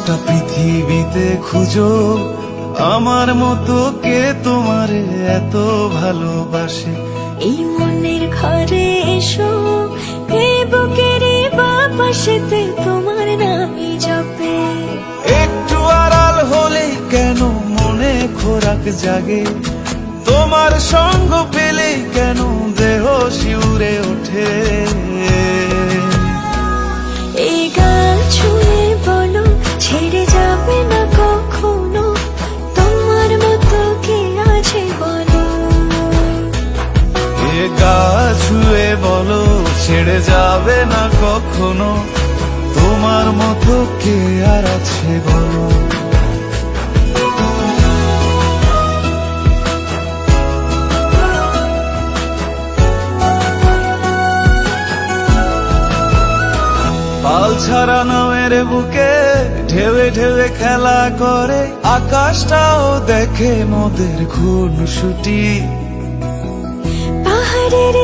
গোটা পৃথিবীতে খুঁজো আমার মতো কে তোমারে এত ভালোবাসে। এই মনের ঘরে এসো, এই বুকের বাপাশেতে তোমার নামই জপে। একটু আড়াল হলে কেন মনে খোরাক জাগে, তোমার সঙ্গ পেলে কেন দেহ শিউরে ওঠে। এই গান ছুঁয়ে বলো ছেড়ে যাবে না কখনো, তোমার মতো কে আছে বলো। এ গা ছুঁয়ে বলো ছেড়ে যাবে না কখনো, তোমার মতো কে আর আছে বলো। পাল ছাড়া নামের বুকে ঢেউে ঢেউে খেলা করে, আকাশটাও দেখে মোদের খুনসুটি। পাহাড়ের